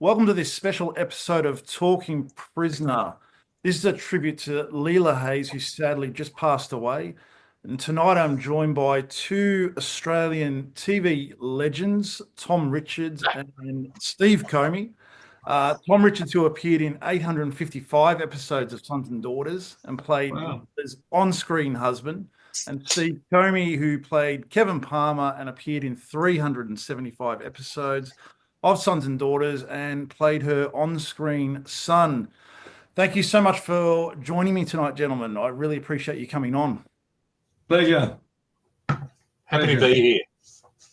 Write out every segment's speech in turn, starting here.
Welcome to this special episode of Talking Prisoner. This is a tribute to Leila Hayes, who sadly just passed away. And tonight I'm joined by two Australian TV legends, Tom Richards and Steve Comey. Tom Richards, who appeared in 855 episodes of Sons and Daughters and played his on-screen husband, and Steve Comey, who played Kevin Palmer and appeared in 375 episodes of Sons and Daughters and played her on-screen son. Thank you so much for joining me tonight, gentlemen. I really appreciate you coming on. Pleasure. Happy to be here.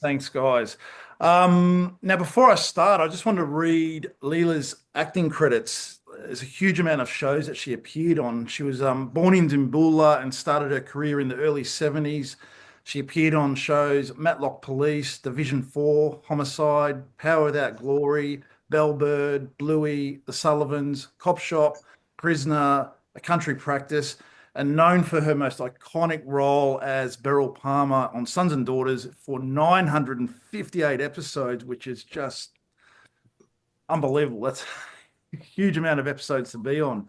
Thanks, guys. Now, before I start, I just want to read Leila's acting credits. There's a huge amount of shows that she appeared on. She was born in Dimboola and started her career in the early 70s. She appeared on shows Matlock Police, Division 4, Homicide, Power Without Glory, Bellbird, Bluey, The Sullivans, Cop Shop, Prisoner, A Country Practice, and known for her most iconic role as Beryl Palmer on Sons and Daughters for 958 episodes, which is just unbelievable. That's a huge amount of episodes to be on.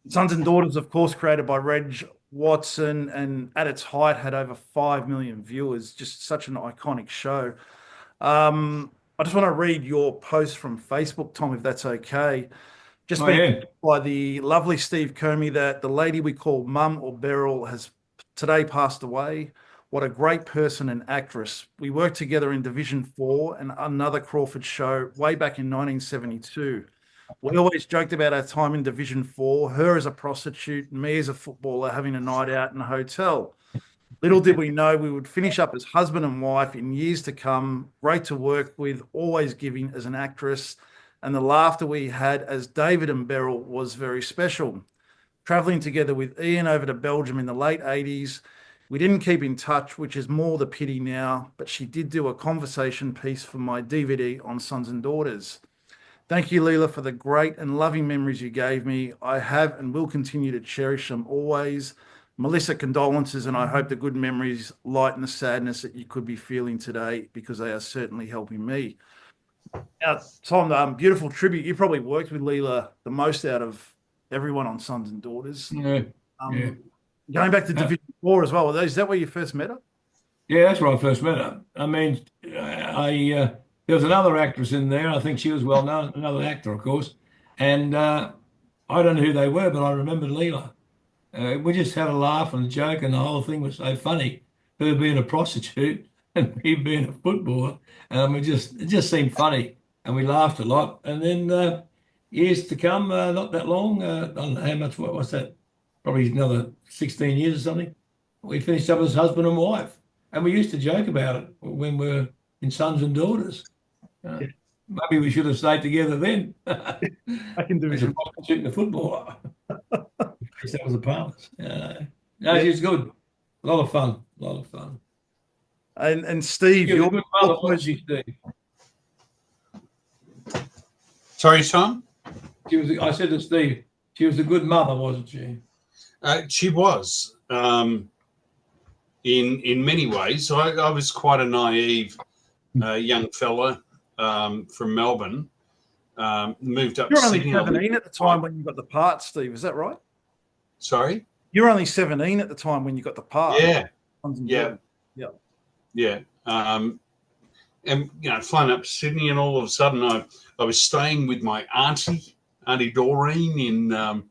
Sons and Daughters, of course, created by Reg Watson, and at its height had over 5 million viewers. Just such an iconic show. I just want to read your post from Facebook, Tom, if that's okay. Just by the lovely Steve Comey that the lady we call Mum or Beryl has today passed away. What a great person and actress. We worked together in Division 4 and another Crawford show way back in 1972. We always joked about our time in Division 4, her as a prostitute, me as a footballer having a night out in a hotel. Little did we know we would finish up as husband and wife in years to come. Great to work with, always giving as an actress. And the laughter we had as David and Beryl was very special. Traveling together with Ian over to Belgium in the late 80s. We didn't keep in touch, which is more the pity now, but she did do a conversation piece for my DVD on Sons and Daughters. Thank you, Leela, for the great and loving memories you gave me. I have and will continue to cherish them always. Melissa, condolences, and I hope the good memories lighten the sadness that you could be feeling today, because they are certainly helping me. Now, Tom, beautiful tribute. You probably worked with Leila the most out of everyone on Sons and Daughters. Going back to Division 4 as well, is that where you first met her? Yeah, that's where I first met her. I mean, there was another actress in there. I think she was well known, another actor, of course. And I don't know who they were, but I remembered Leila. We just had a laugh and a joke, and the whole thing was so funny. Her being a prostitute and me being a footballer, and it just seemed funny, and we laughed a lot. And then years to come, not that long, I don't know how much. What was that? Probably another 16 years or something. We finished up as husband and wife, and we used to joke about it when we were in Sons and Daughters. Maybe we should have stayed together then. I can do it. As a prostitute and a footballer. That was a part. No, she was good. A lot of fun. And Steve, you're a good mother, wasn't she, Steve? Sorry, Tom? I said to Steve, she was a good mother, wasn't she? She was. In many ways. So I was quite a naive young fella from Melbourne. Moved up. You were only 17 at the time when you got the part, Steve. Is that right? Sorry? You were only 17 at the time when you got the part. Yeah. And flying up to Sydney, and all of a sudden I was staying with my Auntie Doreen in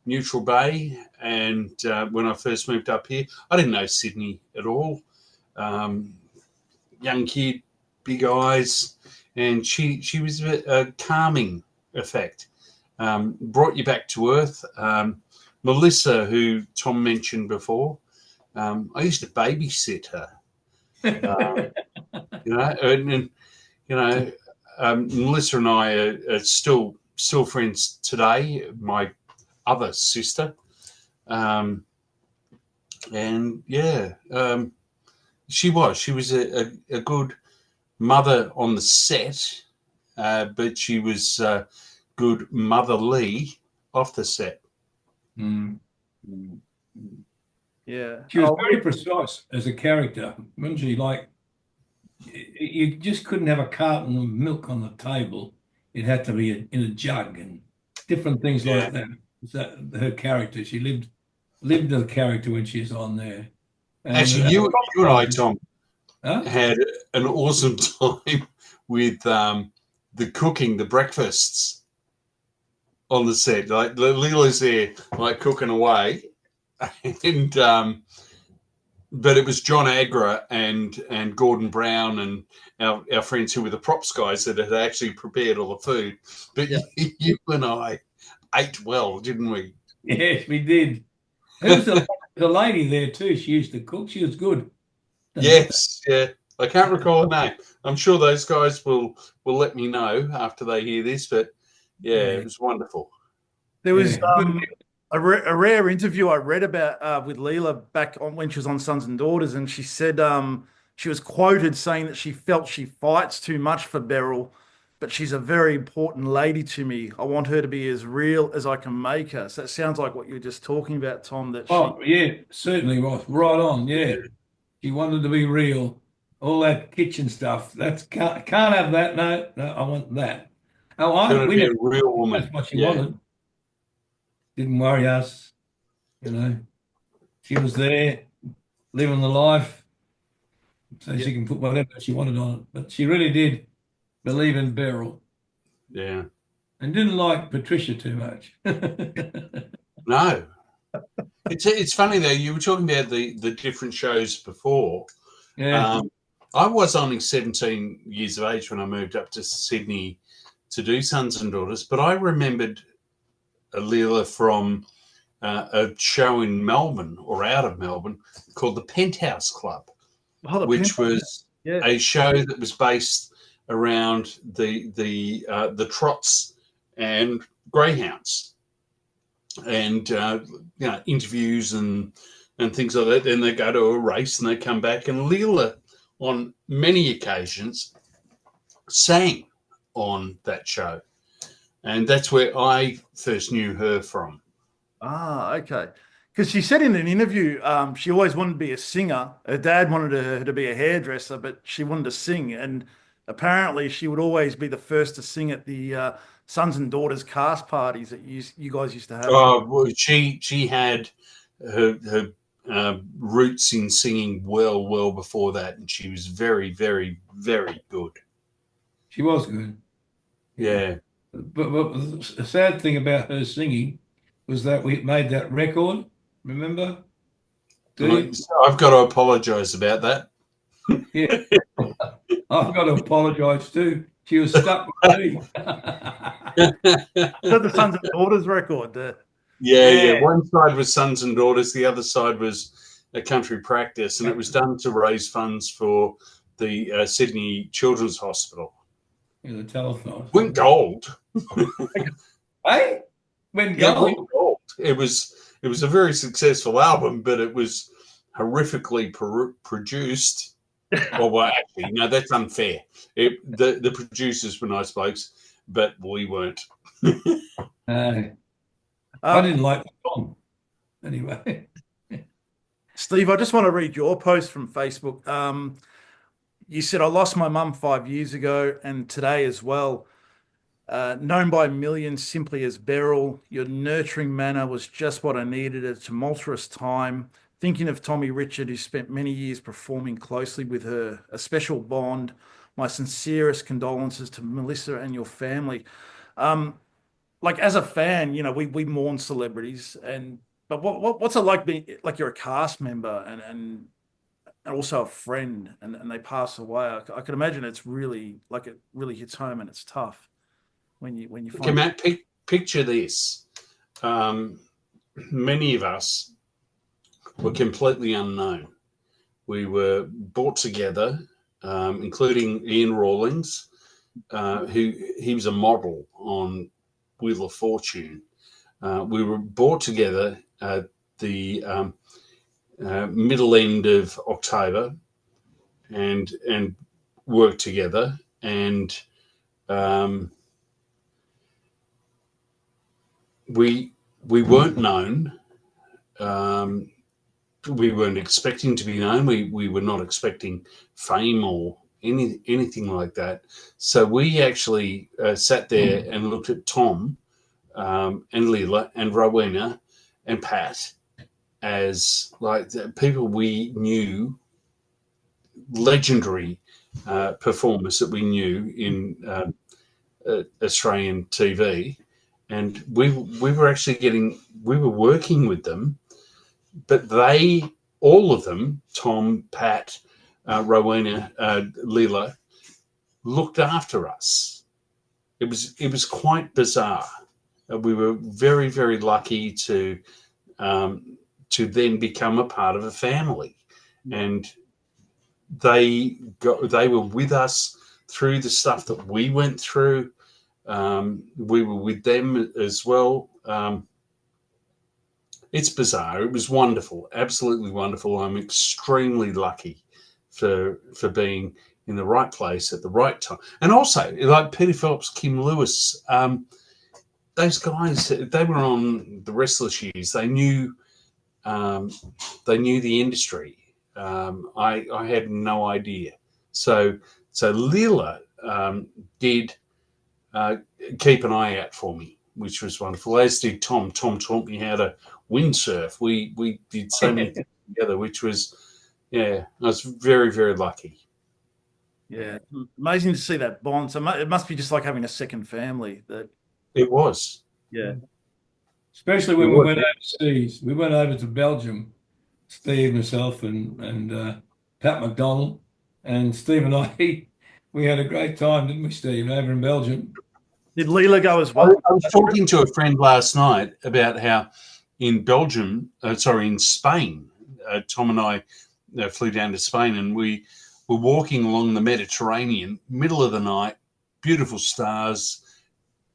Neutral Bay, and when I first moved up here, I didn't know Sydney at all. Young kid, big eyes, and she was a calming effect. Brought you back to earth. Melissa, who Tom mentioned before, I used to babysit her. Melissa and I are still friends today. My other sister, she was a good mother on the set, but she was good motherly off the set. Yeah. She was very precise as a character, wasn't she? Like you just couldn't have a carton of milk on the table. It had to be in a jug and different things Yeah. like that. So her character, she lived the character when she's on there. And Actually, you and I, Tom, huh? had an awesome time with the cooking, the breakfasts on the set. Like Leela's there, like cooking away, and but it was John Agra and Gordon Brown and our friends who were the props guys that had actually prepared all the food. But Yeah. you and I ate well, didn't we? Yes, we did. Who was the lady there too? She used to cook. She was good. Yes, yeah. I can't recall her name. I'm sure those guys will let me know after they hear this. But yeah, Yeah, it was wonderful. There was yeah. Good. a rare interview I read about with Leela back on when she was on Sons and Daughters, and she said she was quoted saying that she felt she fights too much for Beryl, but she's a very important lady to me. I want her to be as real as I can make her. So that sounds like what you were just talking about, Tom, that she. Oh, yeah, certainly was right on. Yeah, she wanted to be real. All that kitchen stuff. That's can't have that. No, no, I want that. Oh, Going to we be a never. real That's woman. what she Yeah. wanted. Didn't worry us. You know, she was there living the life, so Yeah. she can put whatever she wanted on it. But she really did believe in Beryl Yeah. and didn't like Patricia too much. No. It's funny though, you were talking about the different shows before. Yeah. Um, I was only 17 years of age when I moved up to Sydney to do Sons and Daughters, but I remembered Leela from a show in Melbourne or out of Melbourne called the Penthouse Club, Oh, the pen. which was Yeah. a show that was based around the trots and greyhounds, and interviews and things like that. Then they go to a race and they come back, and Leela on many occasions sang on that show, and that's where I first knew her from. Ah, okay. Because she said in an interview, she always wanted to be a singer. Her dad wanted her to be a hairdresser, but she wanted to sing. And apparently, she would always be the first to sing at the sons and daughters cast parties that you guys used to have. Oh, well, she had her roots in singing well before that, and she was very, very, very good. She was good. Yeah. Yeah. But the sad thing about her singing was that we made that record. Remember? Do you? I've got to apologise about that. Yeah. I've got to apologise too. She was stuck with me. Is that the sons and daughters record? Yeah. Yeah. One side was Sons and Daughters, the other side was a country practice, and it was done to raise funds for the Sydney Children's Hospital. In the telephone. Went gold. Hey? Went Yeah, gold. went gold. It was a very successful album, but it was horrifically produced. Well, actually, no, that's unfair. The producers were nice blokes, but we weren't. I Um, didn't like the song. Anyway. Steve, I just want to read your post from Facebook. You said, I lost my mum 5 years ago and today as well. Known by millions simply as Beryl, your nurturing manner was just what I needed at a tumultuous time. Thinking of Tommy Richard, who spent many years performing closely with her, a special bond. My sincerest condolences to Melissa and your family. Like as a fan, we mourn celebrities, but what's it like being like you're a cast member and also a friend, and they pass away? I can imagine it's really like it really hits home and it's tough when you Okay, find. Matt, picture this. Many of us were completely unknown. We were brought together, including Ian Rawlings, who he was a model on Wheel of Fortune. We were brought together at the middle end of October and worked together, and we weren't known. We weren't expecting to be known. We were not expecting fame or anything like that. So we actually sat there and looked at Tom and Leela and Rowena and Pat as like the people we knew, legendary performers that we knew in Australian TV, and we were working with them, but all of them, Tom, Pat, Rowena, Leela, looked after us. It was quite bizarre. We were very, very lucky to then become a part of a family, and they were with us through the stuff that we went through. We were with them as well. It's bizarre. It was wonderful, absolutely wonderful. I'm extremely lucky for being in the right place at the right time. And also, like Peter Phelps, Kim Lewis, those guys, they were on the Restless Years. They knew the industry. I had no idea. So Leela did keep an eye out for me, which was wonderful. As did Tom. Tom taught me how to windsurf. We did so many things together, which was, I was very, very lucky. Yeah, amazing to see that bond. So it must be just like having a second family. That It was. Yeah. Especially when we went overseas. We went over to Belgium, Steve, myself, and Pat McDonald, and Steve and I. We had a great time, didn't we, Steve, over in Belgium? Did Leela go as well? I was talking to a friend last night about how in in Spain, Tom and I flew down to Spain, and we were walking along the Mediterranean, middle of the night, beautiful stars,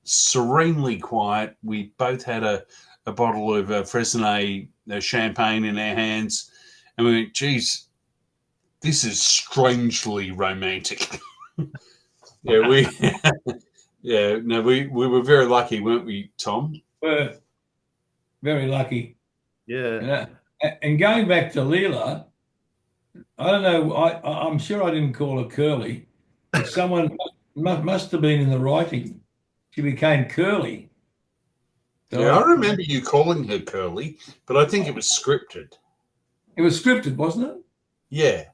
serenely quiet. We both had a bottle of Fresnay champagne in our hands, and we went, geez, this is strangely romantic. We were very lucky, weren't we, Tom? We're very lucky. Yeah. And going back to Leela, I don't know, I'm sure I didn't call her Curly, but someone must have been in the writing. She became Curly. So I remember you calling her Curly, but I think it was scripted. It was scripted, wasn't it? Yeah.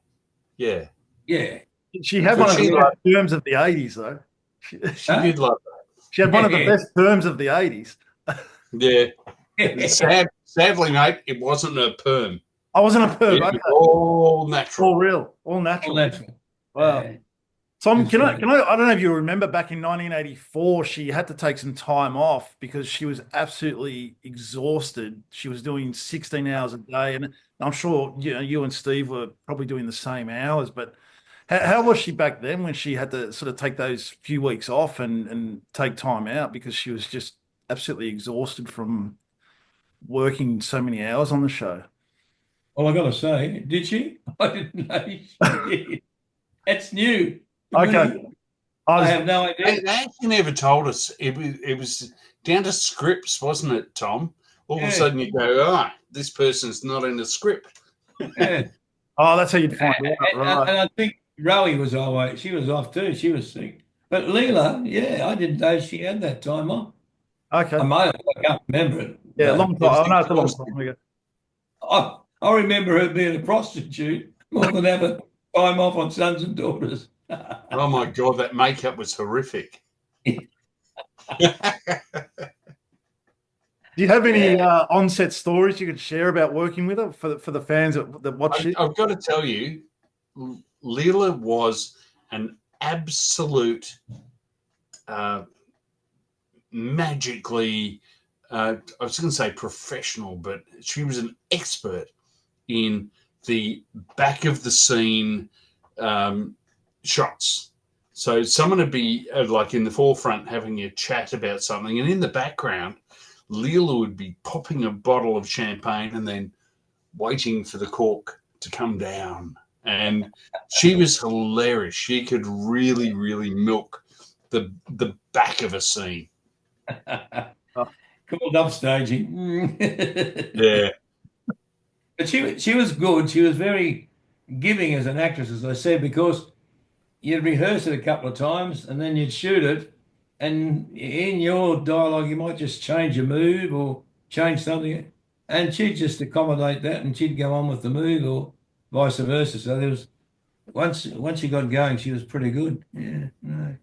Yeah. She had one of the best terms of the 80s, though. She did love that. She had one of the best terms of the 80s. Yeah. Sadly, mate, it wasn't a perm. I wasn't a perm. It was all natural. All real. All natural. All natural. Wow. Yeah. Tom, I don't know if you remember back in 1984, she had to take some time off because she was absolutely exhausted. She was doing 16 hours a day. And I'm sure, you and Steve were probably doing the same hours, but how was she back then when she had to sort of take those few weeks off and take time out because she was just absolutely exhausted from working so many hours on the show? Well, I got to say, did she? I didn't know she did. That's new. Okay. I have no idea. They actually never told us. It was down to scripts, wasn't it, Tom? All of a sudden you go, this person's not in the script. Yeah. Oh, that's how you'd find out, right? And I think Rowie was always, she was off too. She was sick. But Leela, I didn't know she had that time off. Okay. I can't remember it. Yeah, long time. I know it's a long time ago. I remember her being a prostitute more than ever time off on Sons and Daughters. Oh my God, that makeup was horrific. Do you have any on-set stories you could share about working with her for the fans that watch it? I've got to tell you, Leela was an absolute magically, I was going to say professional, but she was an expert in the back of the scene shots. So someone would be like in the forefront having a chat about something, and in the background, Leela would be popping a bottle of champagne and then waiting for the cork to come down. And she was hilarious. She could really, really milk the back of a scene. Called upstaging. Yeah. But she was good. She was very giving as an actress, as I said, because you'd rehearse it a couple of times and then you'd shoot it. And in your dialogue, you might just change a move or change something. And she'd just accommodate that and she'd go on with the move or vice versa. So there was once she got going, she was pretty good. Yeah, no.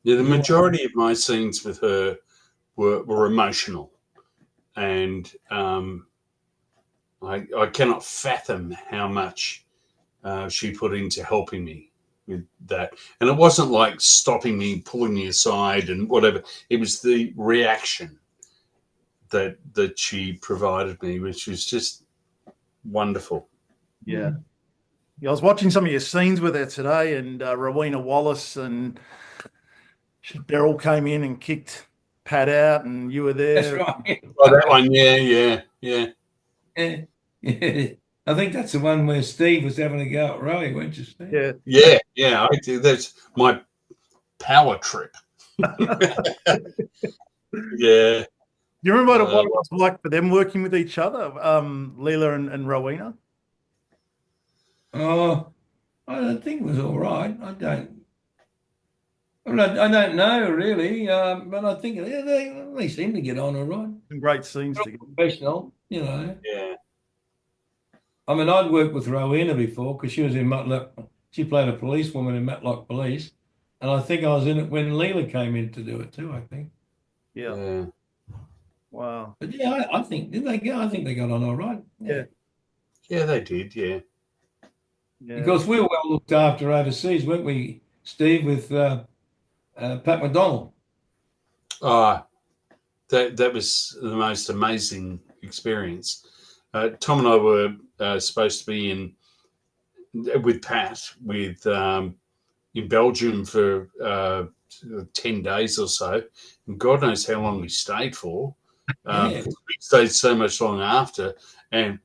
Yeah, the majority of my scenes with her were emotional, and I cannot fathom how much she put into helping me with that. And it wasn't like stopping me, pulling me aside, and whatever. It was the reaction that she provided me, which was just wonderful. Yeah. Yeah, I was watching some of your scenes with her today, and Rowena Wallace and Beryl came in and kicked Pat out, and you were That's there. right. Oh, that one, yeah. Yeah. Yeah. I think that's the one where Steve was having a go at Rowie, weren't you, Steve? Yeah. I do. That's my power trip. Yeah. You remember what it was like for them working with each other, Leela and Rowena? Oh, I don't think it was all right. I don't know really, but I think they seem to get on all right. Some great scenes together. Professional, you know. Yeah. I mean, I'd worked with Rowena before because she was in Matlock. She played a policewoman in Matlock Police, and I think I was in it when Leela came in to do it too. I think. Yeah. Wow. But yeah, I think did they go? I think they got on all right. Yeah. Yeah, they did. Yeah. Because we were well looked after overseas, weren't we, Steve, with Pat McDonald? That was the most amazing experience. Tom and I were supposed to be with Pat in Belgium for 10 days or so, and God knows how long we stayed for. We stayed so much long after, and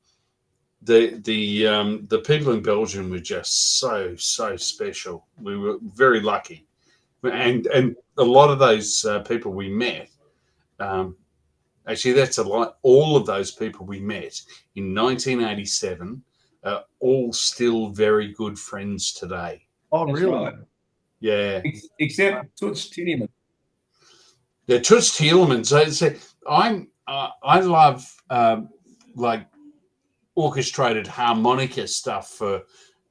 the people in Belgium were just so special. We were very lucky, and a lot of those people we met. Actually, that's a lot. All of those people we met in 1987 are all still very good friends today. Oh, That's really? right. Yeah. Except Toots Tiedemann. Yeah, Toots Tiedemann. So I love like orchestrated harmonica stuff for,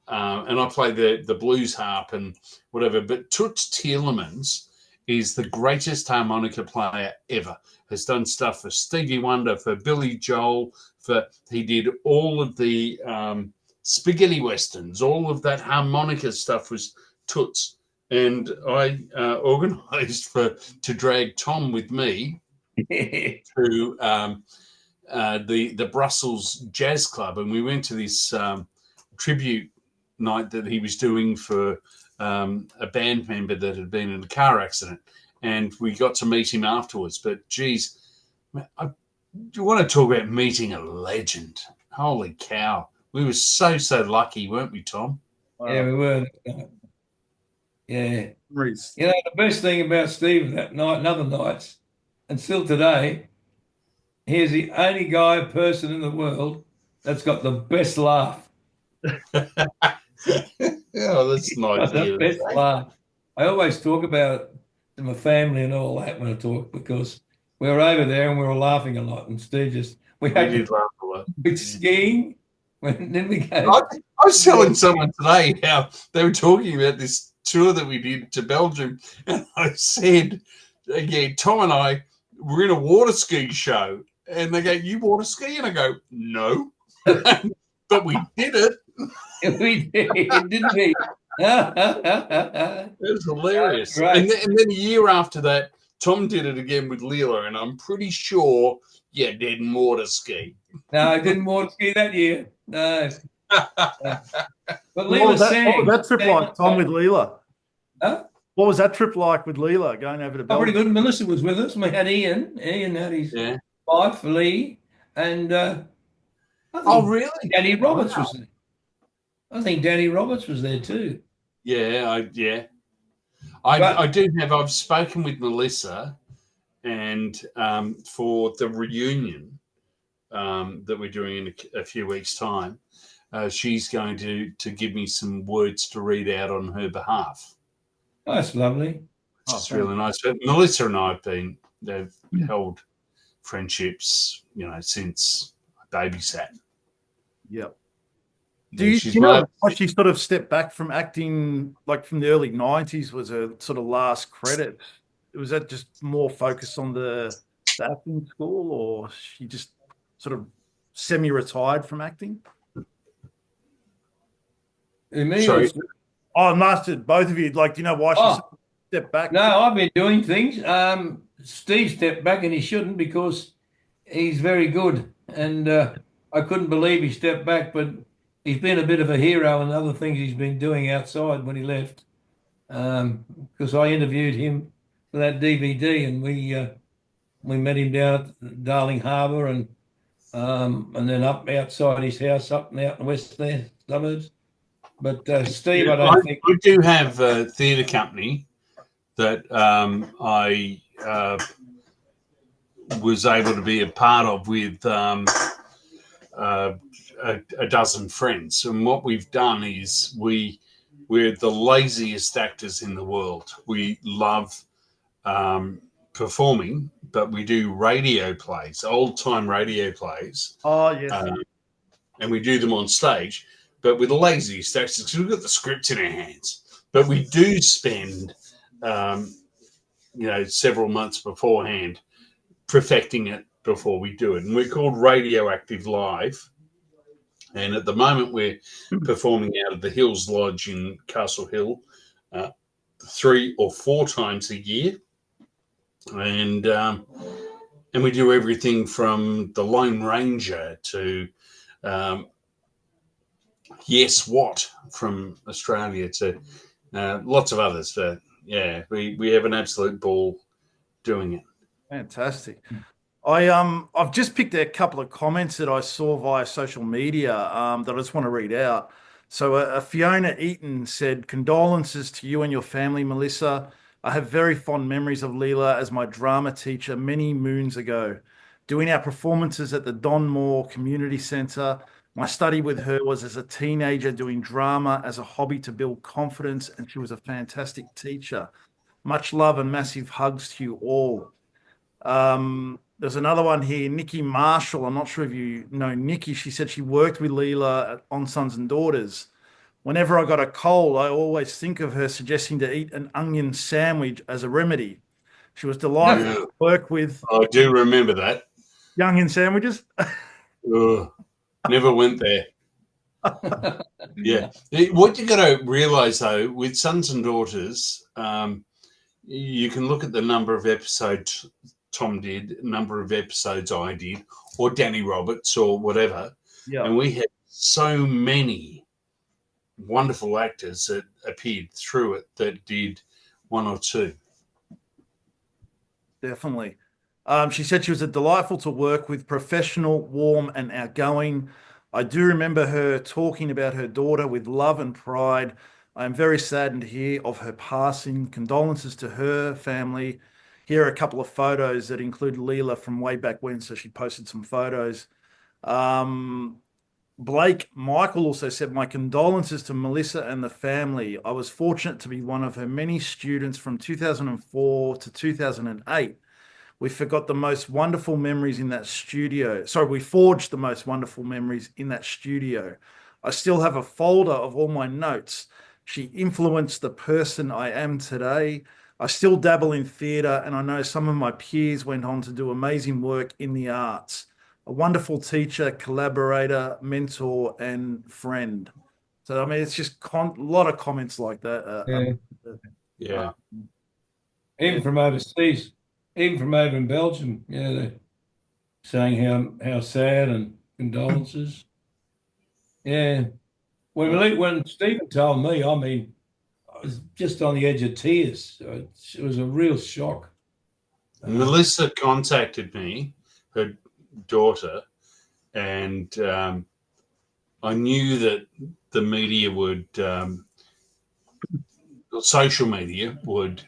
and I play the blues harp and whatever. But Toots Tielemans is the greatest harmonica player ever. Has done stuff for Stevie Wonder, for Billy Joel, he did all of the spaghetti westerns, all of that harmonica stuff was Toots. And I organised to drag Tom with me to the Brussels Jazz Club, and we went to this tribute night that he was doing for a band member that had been in a car accident, and we got to meet him afterwards. But geez, you want to talk about meeting a legend? Holy cow! We were so lucky, weren't we, Tom? Wow. Yeah, we were. Yeah. Memories. You know, the best thing about Steve that night and other nights, and still today, he is the only person in the world that's got the best laugh. Yeah, that's nice. The best laugh. I always talk about it to my family and all that when I talk, because we were over there and we were laughing a lot, and Steve we did laugh a lot. With skiing. Then we go. I was telling someone today how they were talking about this tour that we did to Belgium, and I said, yeah, Tom and I were in a water ski show, and they go, "You water ski?" And I go, "No," but we did it. We did, didn't we? It was hilarious. And then a year after that, Tom did it again with Leela, and I'm pretty sure you didn't water ski. No, I didn't water ski that year. No. But What was that trip like, Tom, with Leela? Huh? What was that trip like with Leela going over to Belgium? Pretty good. Melissa was with us. We had Ian. Ian had his wife, Lee, and really? Danny Roberts was there. I think Danny Roberts was there too. Yeah, I do have. I've spoken with Melissa, and for the reunion that we're doing in a few weeks' time, she's going to give me some words to read out on her behalf. Oh, that's lovely. Which is really nice. But Melissa and I they've held friendships, since I babysat. Yep. Do you know why she sort of stepped back from acting, like from the early 90s was her sort of last credit? Was that just more focused on the acting school, or she just sort of semi-retired from acting? Me Oh, mastered both of you. Like, do you know why she stepped back? No, I've been doing things. Steve stepped back, and he shouldn't, because he's very good. And I couldn't believe he stepped back, but he's been a bit of a hero in other things he's been doing outside when he left. Because I interviewed him for that DVD, and we met him down at Darling Harbour, and then up outside his house, up and out in the west there, suburbs. But Steve, I think I do have a theatre company that I was able to be a part of with a dozen friends, and what we've done is we're the laziest actors in the world. We love performing, but we do radio plays, old-time radio plays. Oh, yes. And we do them on stage, but we're the laziest actors because we've got the scripts in our hands. But we do spend, several months beforehand perfecting it before we do it. And we're called Radioactive Live. And at the moment, we're performing out of the Hills Lodge in Castle Hill 3 or 4 times a year. And we do everything from The Lone Ranger to Yes What from Australia to lots of others. But yeah, we have an absolute ball doing it. Fantastic. I've just picked a couple of comments that I saw via social media that I just want to read out. So Fiona Eaton said, "Condolences to you and your family, Melissa. I have very fond memories of Leela as my drama teacher many moons ago. Doing our performances at the Don Moore Community Centre. My study with her was as a teenager doing drama as a hobby to build confidence, and she was a fantastic teacher. Much love and massive hugs to you all." There's another one here, Nikki Marshall. I'm not sure if you know Nikki. She said she worked with Leela on Sons and Daughters. Whenever I got a cold, I always think of her suggesting to eat an onion sandwich as a remedy. She was delightful to work with. I do remember that. Onion sandwiches? Never went there. Yeah. What you got to realise, though, with Sons and Daughters, you can look at the number of episodes Tom did, number of episodes I did, or Danny Roberts, or whatever. Yeah. And we had so many wonderful actors that appeared through it that did 1 or 2. Definitely. She said she was delightful to work with, professional, warm, and outgoing. I do remember her talking about her daughter with love and pride. I am very saddened to hear of her passing. Condolences to her family. Here are a couple of photos that include Leela from way back when, so she posted some photos. Blake Michael also said, "My condolences to Melissa and the family. I was fortunate to be one of her many students from 2004 to 2008. We forgot the most wonderful memories in that studio. Sorry, we forged the most wonderful memories in that studio. I still have a folder of all my notes. She influenced the person I am today. I still dabble in theatre, and I know some of my peers went on to do amazing work in the arts. A wonderful teacher, collaborator, mentor, and friend." So, I mean, it's just a lot of comments like that. Yeah. Even from overseas, even from over in Belgium, they're saying how sad and condolences. Yeah. When Stephen told me, I mean, I was just on the edge of tears. It was a real shock. Melissa contacted me, her daughter, and I knew that the media would, social media would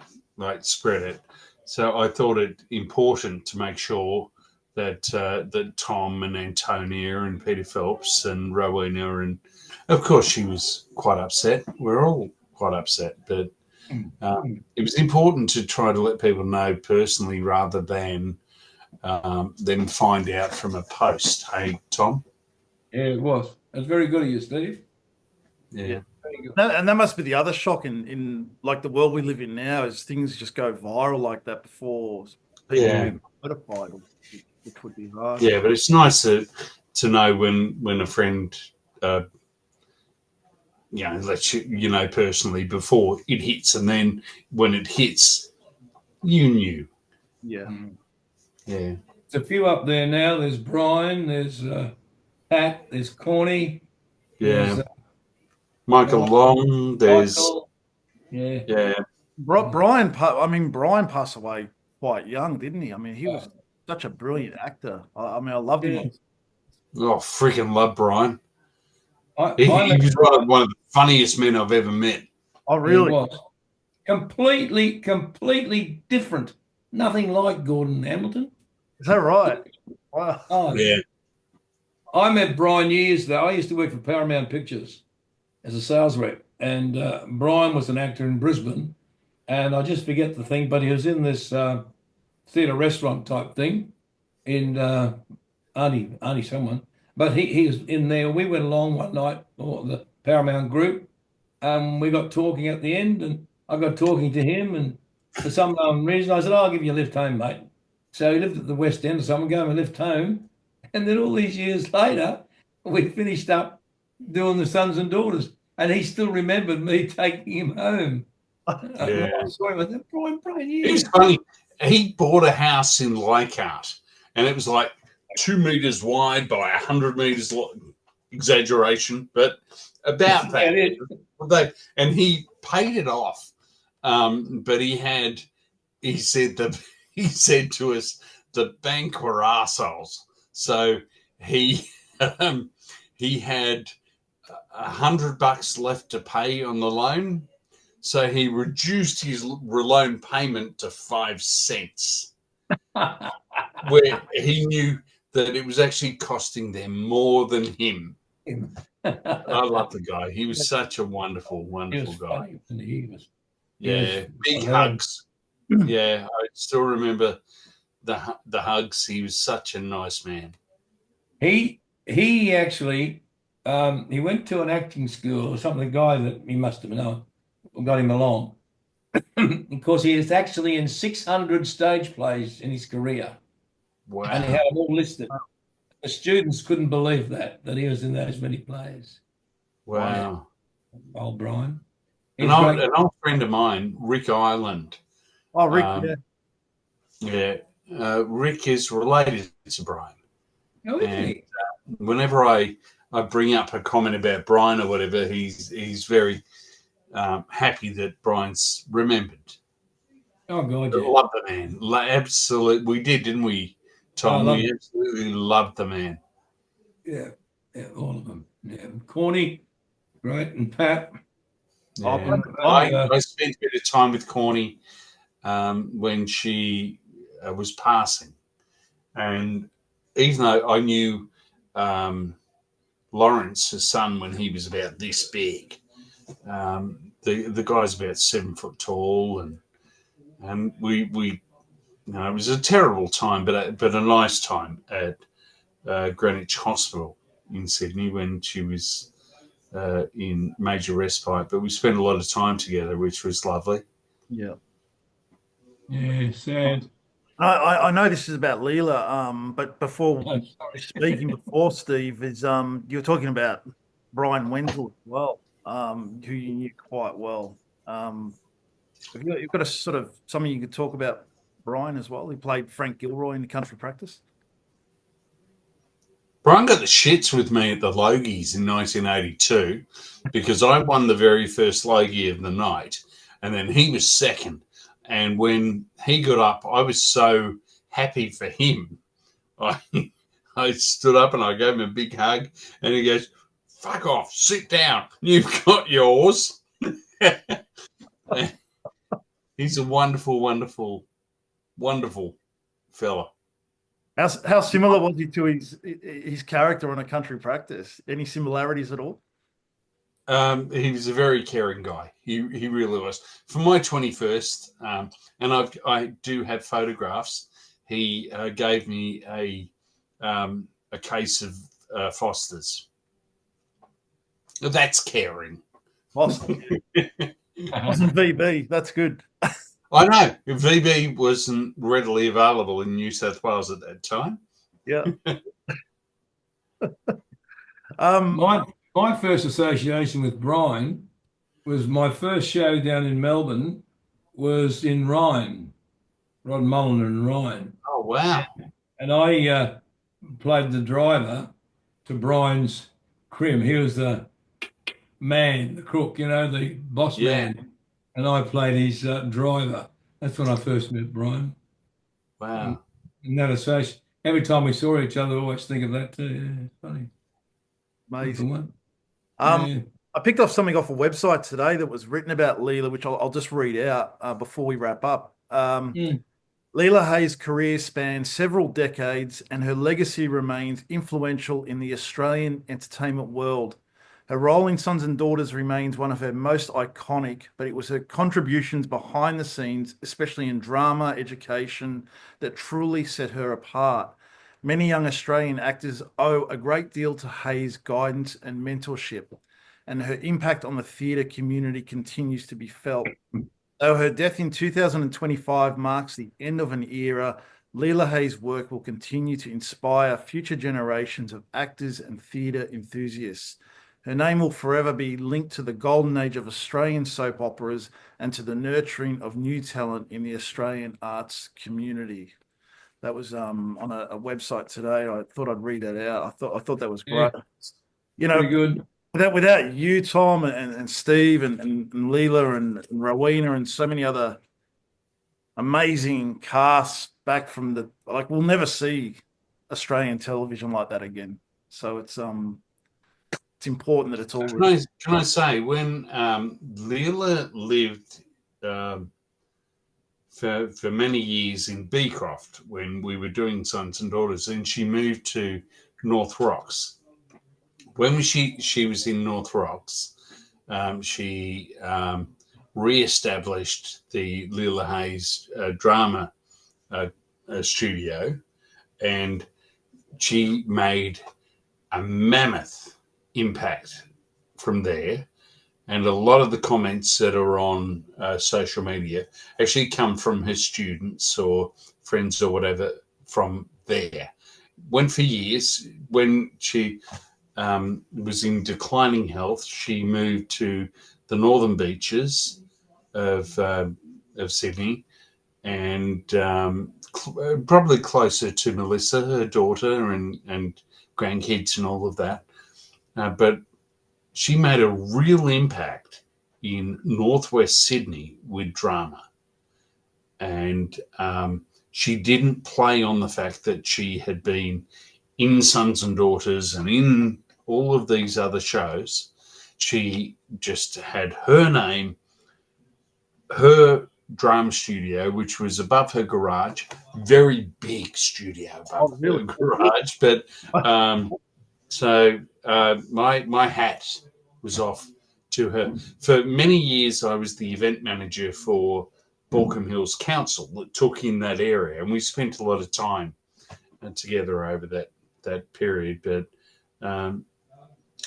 spread it. So I thought it important to make sure that Tom and Antonia and Peter Phelps and Rowena, and of course she was quite upset. We're all quite upset, but it was important to try to let people know personally rather than find out from a post. Hey, Tom? Yeah, it was. That's very good of you, Steve. Yeah. Very good. And that must be the other shock in like the world we live in now is things just go viral like that before people get notified, which would be hard. Yeah, but it's nice to know when a friend, lets you know personally before it hits, and then when it hits, you knew. Yeah. Yeah. There's a few up there now. There's Brian. There's Pat. There's Corny. Yeah. There's Michael Long. There's Michael. Yeah. yeah. Brian passed away quite young, didn't he? I mean, he was such a brilliant actor. I mean, I loved him. Oh, freaking love Brian. I He met was one of the funniest men I've ever met. Oh, really? He was completely different. Nothing like Gordon Hamilton. Is that right? Wow. Oh, Yeah. I met Brian years ago. I used to work for Paramount Pictures as a sales rep, and Brian was an actor in Brisbane, and I just forget the thing, but he was in this theatre restaurant type thing in Auntie someone, but he was in there. We went along one night, or the Paramount group, we got talking at the end, and I got talking to him, and for some reason I said, I'll give you a lift home, mate. So he lived at the West End, so I'm going to lift home. And then all these years later, we finished up doing the Sons and Daughters, and he still remembered me taking him home. Yeah. I saw him, I said, Brian, It was funny. He bought a house in Leichhardt, and it was like 2 meters wide by 100 meters long. Exaggeration, but about that. And he paid it off. But he said to us, the bank were arseholes. So he had $100 left to pay on the loan. So he reduced his loan payment to 5 cents, where he knew that it was actually costing them more than him. I love the guy. He was such a wonderful guy. Big hugs. Yeah, I still remember the hugs. He was such a nice man. He actually he went to an acting school or something. The guy that he must have known got him along because he is actually in 600 stage plays in his career. Wow! And he had them all listed. The students couldn't believe that he was in those many plays. Wow! Old Brian. An old friend of mine, Rick Ireland. Oh, Rick. Yeah. Rick is related to Brian. Oh, and whenever I bring up a comment about Brian or whatever, he's very happy that Brian's remembered. Oh, God, yeah. Love the man. Absolutely. We did, didn't we, Tom? We absolutely loved the man. Yeah, all of them. Yeah. Corny, right, and Pat. Yeah. I spent a bit of time with Corny when she was passing. And even though I knew Lawrence's son when he was about this big, the guy's about 7 foot tall, and we it was a terrible time, but a nice time at Greenwich Hospital in Sydney when she was in major respite. But we spent a lot of time together, which was lovely. Yeah. Yeah, sad. I know this is about Leela, but before speaking before Steve is you were talking about Brian Wenzel as well, who you knew quite well. You've got a sort of something you could talk about Brian as well. He played Frank Gilroy in the Country Practice. Brian got the shits with me at the Logies in 1982 because I won the very first Logie of the night, and then he was second. And when he got up, I was so happy for him. I stood up and I gave him a big hug, and he goes, "Fuck off, sit down. You've got yours." He's a wonderful, wonderful, wonderful fella. How similar was he to his character on A Country Practice? Any similarities at all? He was a very caring guy. He really was. For my 21st, and I do have photographs. He gave me a case of Foster's. That's caring. Wasn't VB? That's good. I know VB wasn't readily available in New South Wales at that time. Yeah. Um, My first association with Brian was my first show down in Melbourne was in Rhine, Rod Mulliner and Rhine. Oh wow! And I played the driver to Brian's crim. He was the man, the crook, the boss man. And I played his driver. That's when I first met Brian. Wow. And that association, every time we saw each other, I always think of that too. Yeah, it's funny. amazing. Yeah. I picked off something off a website today that was written about Leela, which I'll just read out before we wrap up. Leila Hayes' career spans several decades, and her legacy remains influential in the Australian entertainment world. Her role in Sons and Daughters remains one of her most iconic, but it was her contributions behind the scenes, especially in drama, education, that truly set her apart. Many young Australian actors owe a great deal to Hayes' guidance and mentorship, and her impact on the theatre community continues to be felt. Though her death in 2025 marks the end of an era, Leila Hayes' work will continue to inspire future generations of actors and theatre enthusiasts. Her name will forever be linked to the golden age of Australian soap operas and to the nurturing of new talent in the Australian arts community. That was on a website today. I thought I'd read that out. I thought that was great. Pretty good. Without you, Tom, and Steve, and Leela, and Rowena, and so many other amazing casts back from we'll never see Australian television like that again. So it's important that it's all. Can I say when Leela lived for many years in Beecroft when we were doing Sons and Daughters, and she moved to North Rocks. When she was in North Rocks, she re-established the Leila Hayes Drama Studio, and she made a mammoth impact from there. And a lot of the comments that are on social media actually come from her students or friends or whatever from there. Went for years. When she was in declining health, she moved to the northern beaches of Sydney, and probably closer to Melissa, her daughter, and grandkids and all of that. But she made a real impact in northwest Sydney with drama. And she didn't play on the fact that she had been in Sons and Daughters and in all of these other shows. She just had her name, her drama studio, which was above her garage, very big studio above her garage. But so my hat was off to her. For many years, I was the event manager for Baulkham Hills Council that took in that area, and we spent a lot of time together over that period. But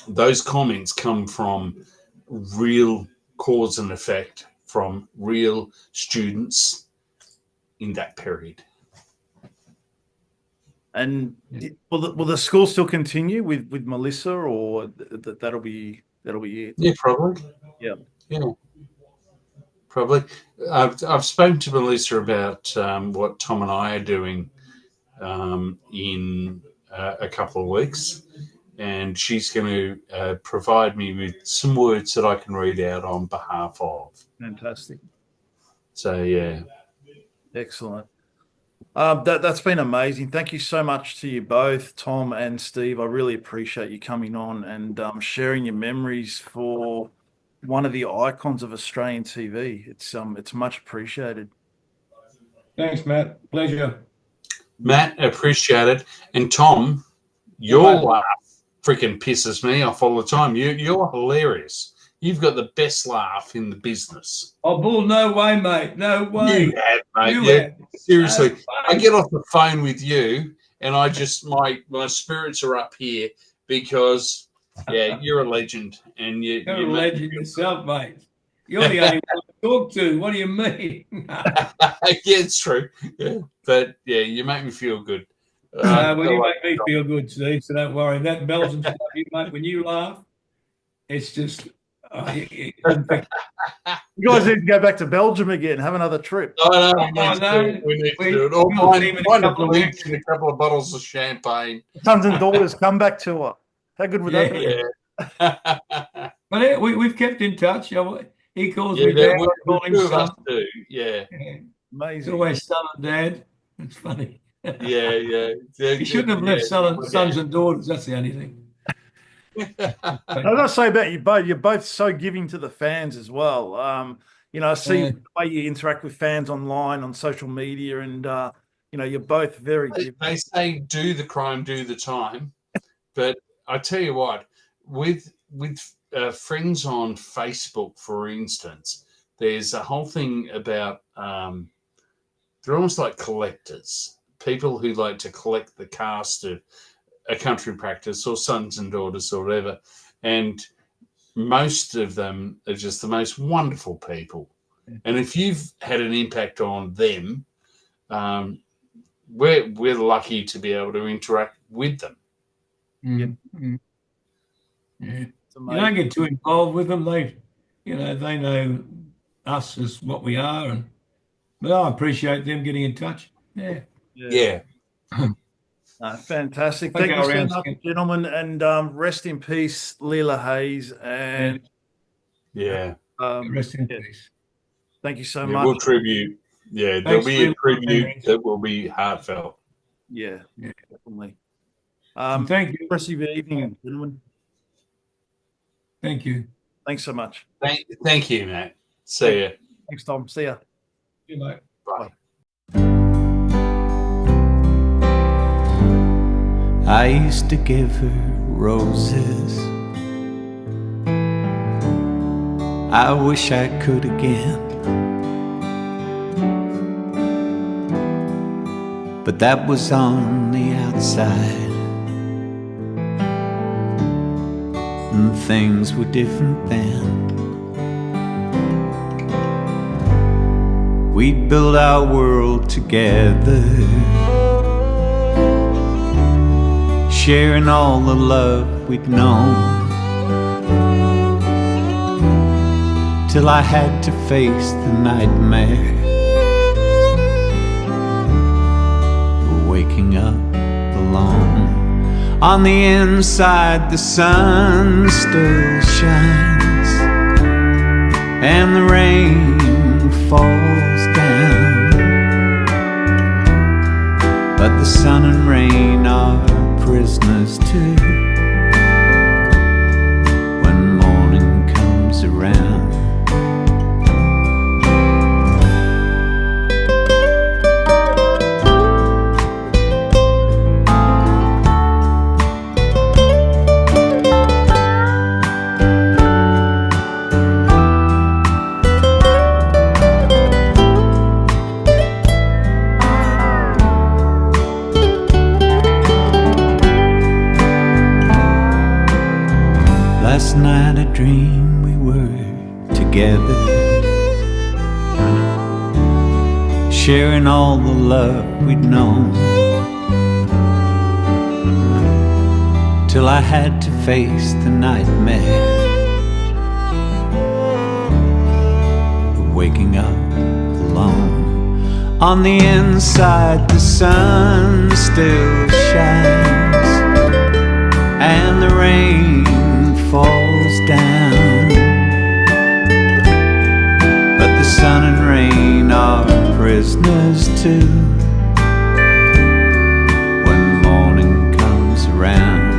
those comments come from real cause and effect from real students in that period. And will the school still continue with Melissa, or that'll be it? Yeah, probably. Yeah. Probably. I've spoken to Melissa about what Tom and I are doing in a couple of weeks, and she's going to provide me with some words that I can read out on behalf of. Fantastic. So yeah. Excellent. That's been amazing. Thank you so much to you both, Tom and Steve. I really appreciate you coming on and sharing your memories for one of the icons of Australian TV. It's much appreciated. Thanks, Matt. Pleasure. Matt, appreciate it. And Tom, your laugh freaking pisses me off all the time. You're hilarious. You've got the best laugh in the business. Oh, Bull, no way, mate. No way. You have, mate. You Yeah, have. seriously. No I way. get off the phone with you, and I just my spirits are up here because you're a legend, and You're a you legend yourself, mate. You're the only one to talk to. What do you mean? yeah, it's true. Yeah, but you make me feel good. Well, you make me feel good, Steve, so don't worry. That Belgian stuff you make, when you laugh, it's just... You guys need to go back to Belgium again, have another trip. I know, we need to do it. Or find a beach and a couple of bottles of champagne. Sons and Daughters comeback tour. How good would that be? Yeah. But we've kept in touch. He calls me Dad. I call him son. Yeah. Amazing. It's always son and dad. It's funny. Yeah. He shouldn't have left sons and daughters. That's the only thing. I don't say about you both. You're both so giving to the fans as well. I see the way you interact with fans online, on social media, and you're both very giving. They say do the crime, do the time, but I tell you what, with friends on Facebook, for instance, there's a whole thing about they're almost like collectors, people who like to collect the cast of A Country Practice or Sons and Daughters or whatever, and most of them are just the most wonderful people. And if you've had an impact on them, we're lucky to be able to interact with them. Yeah. You don't get too involved with them. They know us as what we are, but I appreciate them getting in touch. Yeah. Fantastic. Thank you so much, gentlemen, and rest in peace, Leila Hayes. And rest in peace. Thank you so much. We'll tribute. Yeah, there'll be a tribute that will be heartfelt. Yeah, definitely. Thank you. Rest of your evening, gentlemen. Thank you. Thanks so much. Thank you, Matt. See ya. Thanks, Tom. See ya. Good night. Bye. I used to give her roses. I wish I could again, but that was on the outside, and things were different then. We'd build our world together, sharing all the love we'd known, till I had to face the nightmare, waking up alone. On the inside the sun still shines, and the rain falls down, but the sun and rain are prisoners too, when morning comes around. Last night I dreamed we were together, sharing all the love we'd known, till I had to face the nightmare of waking up alone. On the inside the sun still shines, and the rain falls down, but the sun and rain are prisoners too, when morning comes around.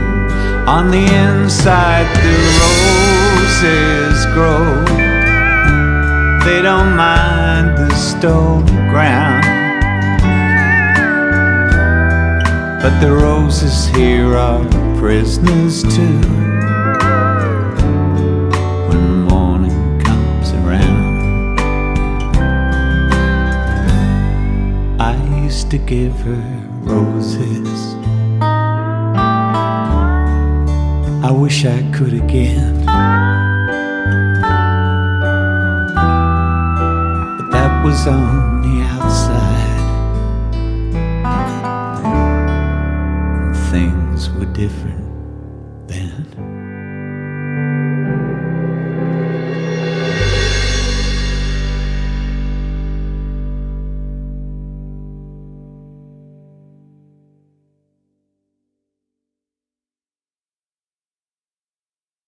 On the inside the roses grow, they don't mind the stony ground, but the roses here are prisoners too. When morning comes around, I used to give her roses. I wish I could again, but that was on the outside, and things were different